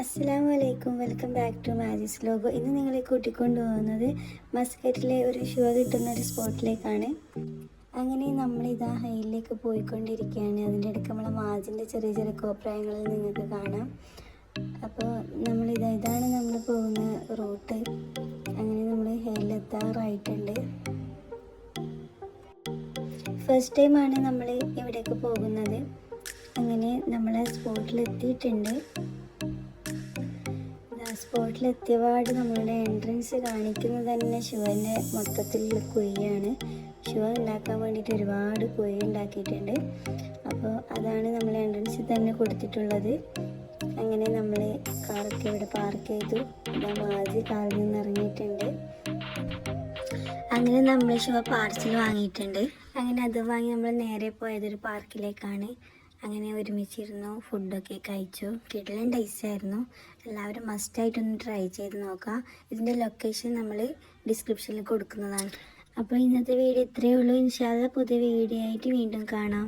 അസ്സലാമു അലൈക്കും, welcome back to മാജിസ് logo. ഇന്ന് നിങ്ങളെ കൂട്ടിക്കൊണ്ടുപോകുന്നത് മസ്കറ്റിലെ ഒരു ഷോ കിട്ടുന്ന ഒരു സ്പോട്ടിലേക്കാണ്. അങ്ങനെ നമ്മളിതാ ഹൈലിലേക്ക് പോയിക്കൊണ്ടിരിക്കുകയാണ്. അതിൻ്റെ ഇടയ്ക്ക് നമ്മളെ മാജിൻ്റെ ചെറിയ ചെറിയ കോപ്രായങ്ങളിൽ നിങ്ങൾക്ക് കാണാം. അപ്പോൾ ഇതാണ് നമ്മൾ പോകുന്ന റൂട്ട്. അങ്ങനെ നമ്മൾ ഹൈലിലെത്താറായിട്ടുണ്ട്. ഫസ്റ്റ് ടൈമാണ് നമ്മൾ ഇവിടേക്ക് പോകുന്നത്. അങ്ങനെ നമ്മൾ സ്പോട്ടിലെത്തിയിട്ടുണ്ട്. സ്പോട്ടിലെത്തിയപാട് നമ്മളുടെ എൻട്രൻസ് കാണിക്കുന്നത് തന്നെ ഷുവിൻ്റെ മൊത്തത്തിലുള്ള കുഴിയാണ്. ഷുവ ഉണ്ടാക്കാൻ വേണ്ടിയിട്ട് ഒരുപാട് കുഴി ഉണ്ടാക്കിയിട്ടുണ്ട്. അപ്പോൾ അതാണ് നമ്മൾ എൻട്രൻസിൽ തന്നെ കൊടുത്തിട്ടുള്ളത്. അങ്ങനെ നമ്മൾ കാറൊക്കെ ഇവിടെ പാർക്ക് ചെയ്തു. മാജി കാറിൽ നിന്ന് ഇറങ്ങിയിട്ടുണ്ട്. അങ്ങനെ നമ്മൾ ഷുവ പാർസൽ വാങ്ങിയിട്ടുണ്ട്. അങ്ങനെ അത് വാങ്ങി നമ്മൾ നേരെ പോയതൊരു പാർക്കിലേക്കാണ്. അങ്ങനെ ഒരുമിച്ചിരുന്നു, ഫുഡൊക്കെ കഴിച്ചു. കിടിലൻ ടേസ്റ്റായിരുന്നു. എല്ലാവരും മസ്റ്റായിട്ടൊന്ന് ട്രൈ ചെയ്ത് നോക്കാം. ഇതിൻ്റെ ലൊക്കേഷൻ നമ്മൾ ഡിസ്ക്രിപ്ഷനിൽ കൊടുക്കുന്നതാണ്. അപ്പോൾ ഇന്നത്തെ വീഡിയോ ഇത്രയേ ഉള്ളൂ. ഇൻഷാ അല്ലാഹ് പുതിയ വീഡിയോ ആയിട്ട് വീണ്ടും കാണാം.